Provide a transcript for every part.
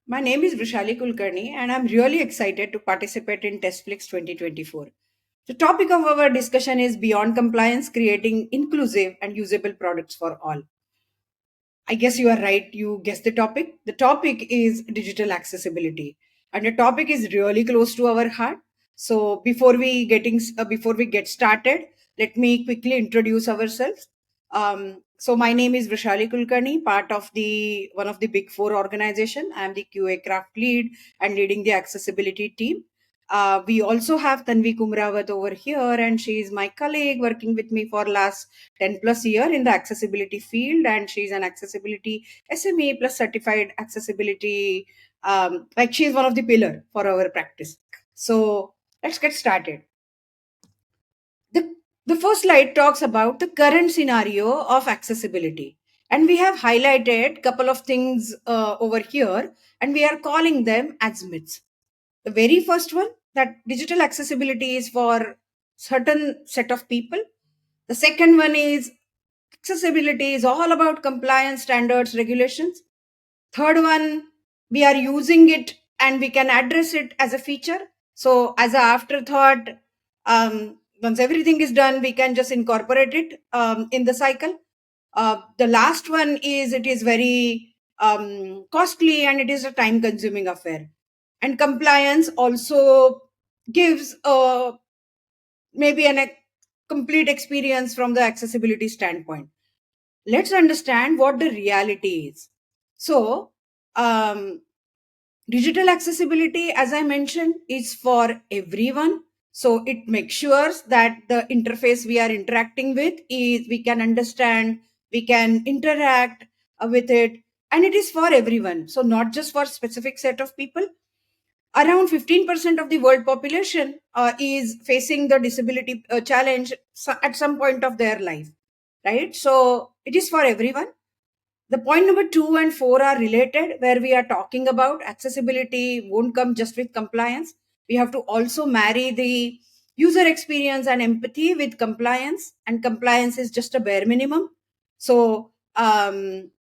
My name is Vrushali Kulkarni, and I'm really excited to participate in TestFlix 2024. The topic of our discussion is Beyond Compliance, Creating Inclusive and Usable Products for All. I guess you are right. You guessed the topic. The topic is digital accessibility, and the topic is really close to our heart. So before we get started, let me quickly introduce ourselves. So my name is Vrushali Kulkarni, part of the one of the big four organization. I am the QA craft lead and leading the accessibility team. We also have Tanvi Kumrawat over here, and she is my colleague working with me for last 10 plus year in the accessibility field, and she's an accessibility SME plus certified accessibility. Like she's one of the pillar for our practice. So let's get started. The first slide talks about the current scenario of accessibility, and we have highlighted couple of things over here, and we are calling them as myths. The very first one, that digital accessibility is for certain set of people. The second one is accessibility is all about compliance standards, regulations. Third one, we are using it and we can address it as a feature. So as a afterthought, once everything is done, we can just incorporate it in the cycle. The last one is it is very costly and it is a time consuming affair. And compliance also gives maybe a complete experience from the accessibility standpoint. Let's understand what the reality is. So, um, digital accessibility, as I mentioned, is for everyone. So it makes sure that the interface we are interacting with is we can understand, we can interact with it, and it is for everyone. So not just for specific set of people. Around 15% of the world population is facing the disability challenge at some point of their life, right? So it is for everyone. The point number 2 and 4 are related, where we are talking about accessibility won't come just with compliance. We have to also marry the user experience and empathy with compliance, and compliance is just a bare minimum. So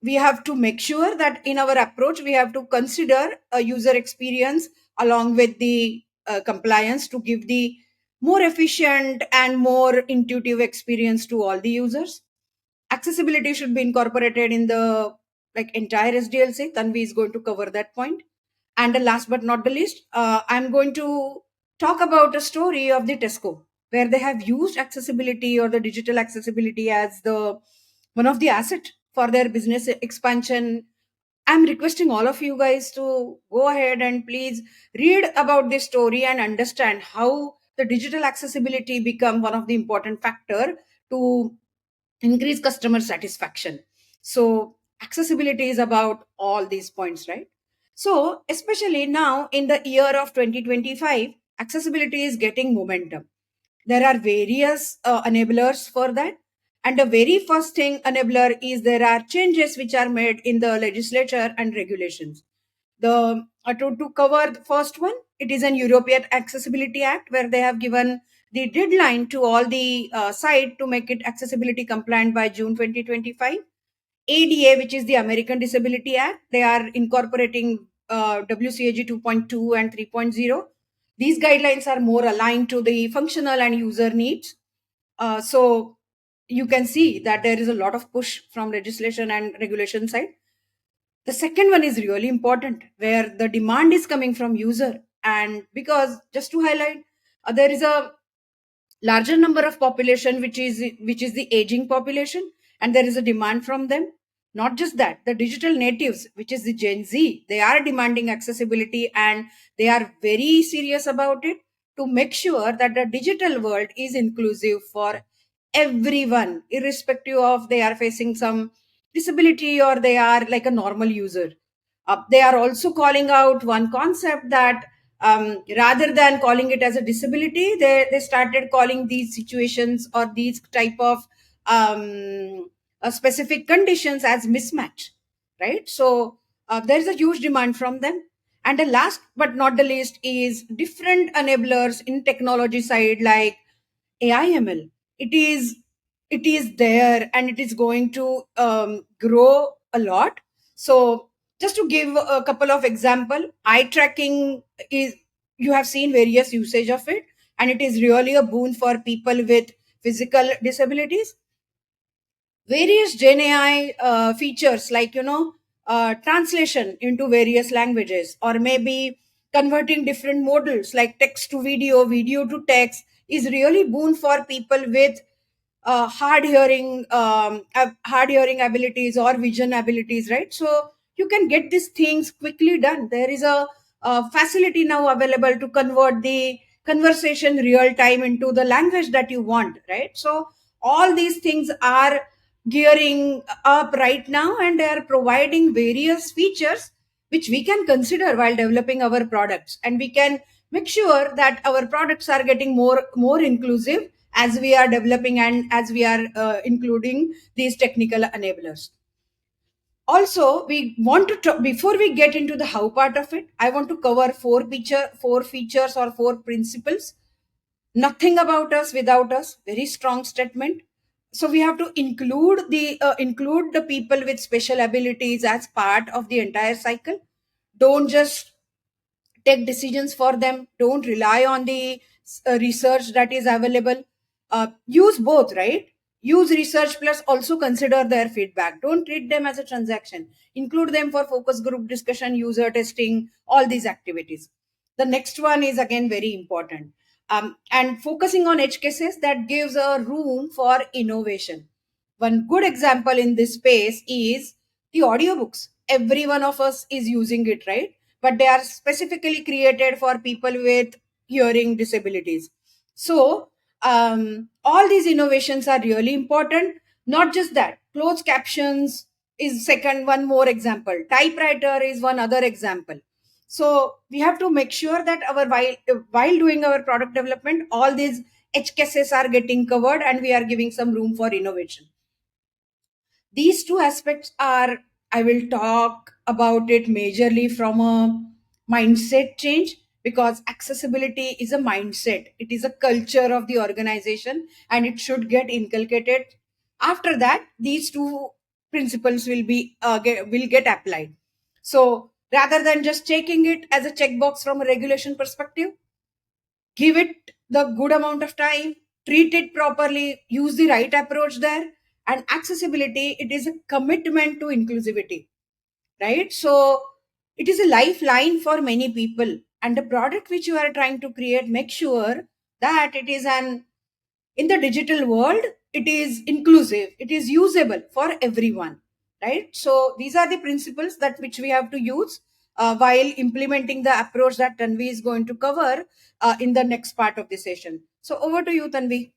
we have to make sure that in our approach, we have to consider a user experience along with the compliance to give the more efficient and more intuitive experience to all the users. Accessibility should be incorporated in the like entire SDLC. Tanvi is going to cover that point. And the last but not the least, I'm going to talk about a story of the Tesco, where they have used accessibility or the digital accessibility as the one of the asset for their business expansion. I'm requesting all of you guys to go ahead and please read about this story and understand how the digital accessibility become one of the important factor to increase customer satisfaction. So accessibility is about all these points, right? So especially now in the year of 2025, accessibility is getting momentum. There are various enablers for that, and the very first thing enabler is there are changes which are made in the legislature and regulations. The to cover the first one, it is an European Accessibility Act, where they have given the deadline to all the site to make it accessibility compliant by June 2025. ADA, which is the American Disability Act, they are incorporating WCAG 2.2 and 3.0. These guidelines are more aligned to the functional and user needs. So you can see that there is a lot of push from legislation and regulation side. The second one is really important, where the demand is coming from user, and because just to highlight, there is a larger number of population which is the aging population, and there is a demand from them. Not just that, the digital natives, which is the Gen Z, they are demanding accessibility, and they are very serious about it to make sure that the digital world is inclusive for everyone, irrespective of they are facing some disability or they are like a normal user. They are also calling out one concept that rather than calling it as a disability, they started calling these situations or these type of specific conditions as mismatch, right? So there's a huge demand from them. And the last but not the least is different enablers in technology side, like AIML. It is there, and it is going to grow a lot. So Just to give a couple of example, eye tracking is, you have seen various usage of it, and it is really a boon for people with physical disabilities. Various Gen AI features, like translation into various languages, or maybe converting different models like text to video, video to text, is really boon for people with hard hearing abilities or vision abilities, right? So you can get these things quickly done. There is a facility now available to convert the conversation real time into the language that you want, right? So all these things are gearing up right now, and they are providing various features which we can consider while developing our products, and we can make sure that our products are getting more inclusive as we are developing and as we are including these technical enablers. Also, we want to talk, before we get into the how part of it, I want to cover four features or four principles. Nothing about us without us, very strong statement. So we have to include the people with special abilities as part of the entire cycle. Don't just take decisions for them. Don't rely on the research that is available. Use both, right? Use research plus also consider their feedback. Don't treat them as a transaction. Include them for focus group discussion, user testing, all these activities. The next one is again very important, and focusing on edge cases that gives a room for innovation. One good example in this space is the audiobooks. Every one of us is using it, right? But they are specifically created for people with hearing disabilities. So all these innovations are really important. Not just that, closed captions is second, one more example. Typewriter is one other example. So we have to make sure that our while doing our product development, all these edge cases are getting covered, and we are giving some room for innovation. These two aspects are, I will talk about it majorly from a mindset change, because accessibility is a mindset, it is a culture of the organization, and it should get inculcated. After that, these two principles will get applied. So rather than just taking it as a checkbox from a regulation perspective, give it the good amount of time, treat it properly, use the right approach there. And accessibility, it is a commitment to inclusivity, right? So it is a lifeline for many people, and the product which you are trying to create, make sure that it is an, in the digital world, it is inclusive, it is usable for everyone, right? So these are the principles that which we have to use while implementing the approach that Tanvi is going to cover in the next part of the session. So over to you, Tanvi.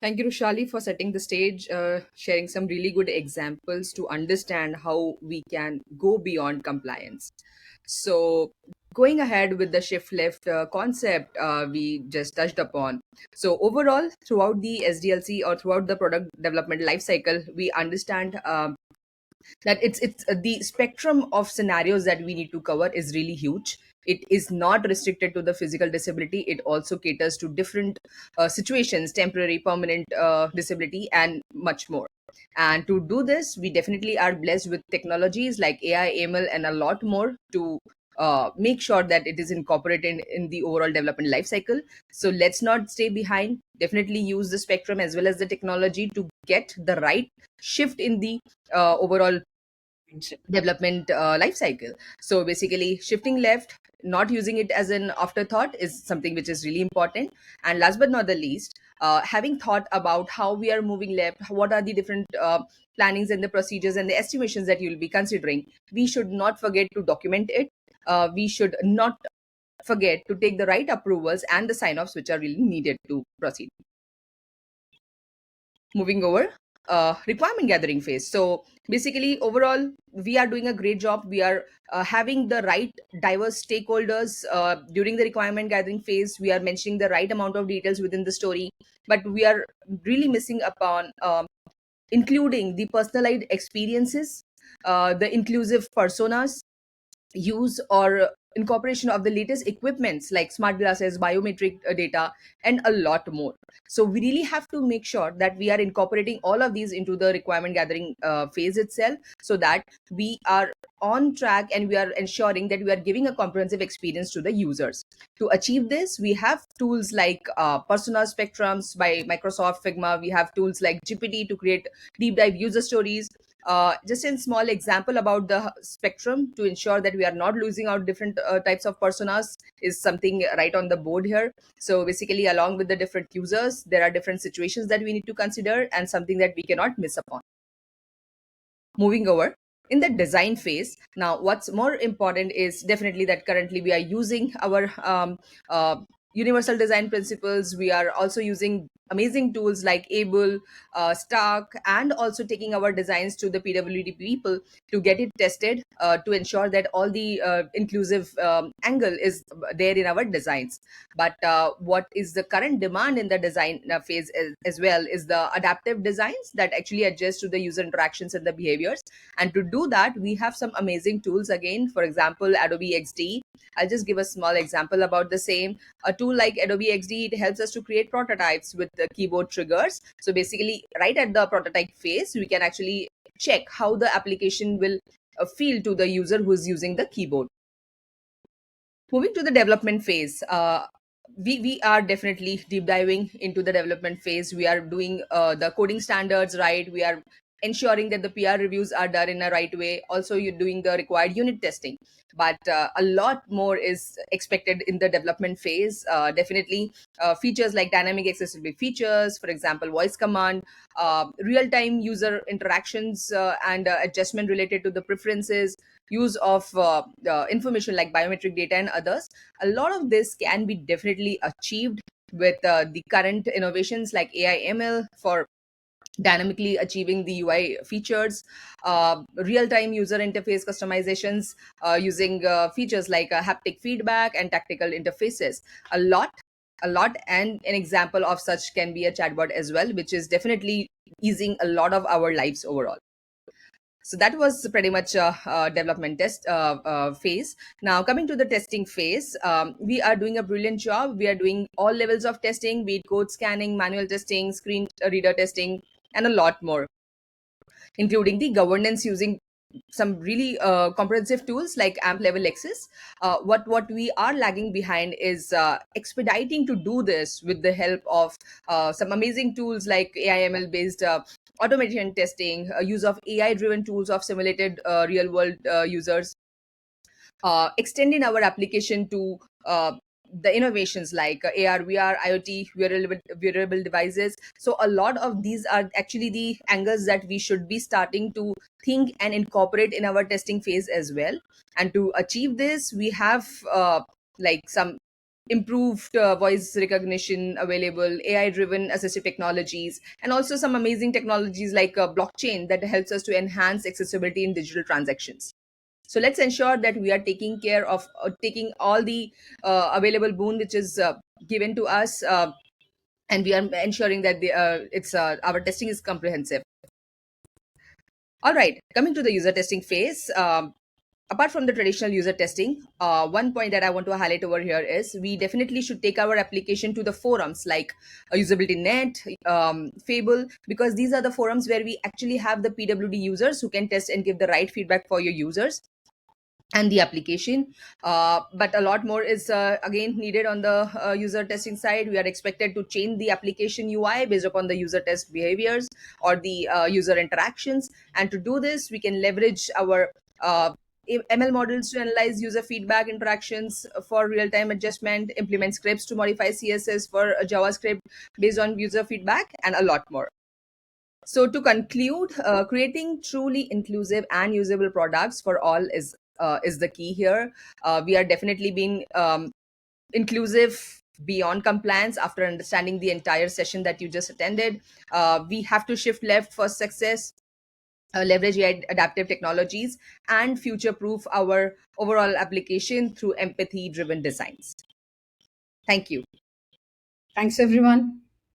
Thank you, Rushali, for setting the stage, sharing some really good examples to understand how we can go beyond compliance. So, going ahead with the shift left concept we just touched upon. So, overall, throughout the SDLC or throughout the product development lifecycle, we understand that it's the spectrum of scenarios that we need to cover is really huge. It is not restricted to the physical disability, it also caters to different situations, temporary, permanent disability, and much more. And to do this, we definitely are blessed with technologies like AI, ML, and a lot more to make sure that it is incorporated in the overall development life cycle. So let's not stay behind, definitely use the spectrum as well as the technology to get the right shift in the overall development life cycle. So basically, shifting left, not using it as an afterthought, is something which is really important. And last but not the least, having thought about how we are moving left, what are the different plannings and the procedures and the estimations that you'll be considering, we should not forget to document it. We should not forget to take the right approvals and the sign offs which are really needed to proceed. Moving over, requirement gathering phase. So basically, overall, we are doing a great job. We are having the right diverse stakeholders during the requirement gathering phase. We are mentioning the right amount of details within the story, but we are really missing upon including the personalized experiences, the inclusive personas, use or incorporation of the latest equipments like smart glasses, biometric data, and a lot more. So we really have to make sure that we are incorporating all of these into the requirement gathering phase itself, so that we are on track and we are ensuring that we are giving a comprehensive experience to the users. To achieve this, we have tools like persona spectrums by Microsoft Figma. We have tools like GPT to create deep dive user stories. Just a small example about the spectrum to ensure that we are not losing out different types of personas is something right on the board here. So basically, along with the different users, there are different situations that we need to consider and something that we cannot miss upon. Moving over in the design phase, now what's more important is definitely that currently we are using our universal design principles. We are also using amazing tools like able, stark, and also taking our designs to the pwd people to get it tested, to ensure that all the inclusive angle is there in our designs. But what is the current demand in the design phase as well is the adaptive designs that actually adjust to the user interactions and the behaviors. And to do that, we have some amazing tools again. For example, Adobe XD. I'll just give a small example about the same. A tool like Adobe XD, it helps us to create prototypes with the keyboard triggers. So basically, right at the prototype phase, we can actually check how the application will feel to the user who is using the keyboard. Moving to the development phase, we are definitely deep diving into the development phase. We are doing the coding standards right. We are ensuring that the PR reviews are done in a right way. Also, you're doing the required unit testing. But a lot more is expected in the development phase. Definitely, features like dynamic accessibility features, for example, voice command, real-time user interactions, and adjustment related to the preferences, use of information like biometric data and others. A lot of this can be definitely achieved with the current innovations like AI ML for dynamically achieving the UI features, real-time user interface customizations using features like haptic feedback and tactical interfaces. A lot, a lot, and an example of such can be a chatbot as well, which is definitely easing a lot of our lives overall. So that was pretty much a development test phase. Now coming to the testing phase, we are doing a brilliant job. We are doing all levels of testing, be it code scanning, manual testing, screen reader testing, and a lot more, including the governance using some really comprehensive tools like amp level access. What we are lagging behind is expediting to do this with the help of some amazing tools like AIML based automation testing, use of AI driven tools of simulated real world users, extending our application to the innovations like AR, VR, IoT, wearable devices. So a lot of these are actually the angles that we should be starting to think and incorporate in our testing phase as well. And to achieve this, we have like some improved voice recognition available, AI driven assistive technologies, and also some amazing technologies like blockchain that helps us to enhance accessibility in digital transactions. So let's ensure that we are taking care of taking all the available boon which is given to us, and we are ensuring that it's our testing is comprehensive. All right, coming to the user testing phase. Apart from the traditional user testing, one point that I want to highlight over here is we definitely should take our application to the forums like usability net, fable, because these are the forums where we actually have the pwd users who can test and give the right feedback for your users and the application. But a lot more is again needed on the user testing side. We are expected to change the application UI based upon the user test behaviors or the user interactions. And to do this, we can leverage our ML models to analyze user feedback interactions for real-time adjustment, implement scripts to modify CSS for JavaScript based on user feedback, and a lot more. So to conclude, creating truly inclusive and usable products for all is the key here. We are definitely being inclusive beyond compliance after understanding the entire session that you just attended. We have to shift left for success, leverage AI adaptive technologies, and future-proof our overall application through empathy-driven designs. Thank you. Thanks, everyone.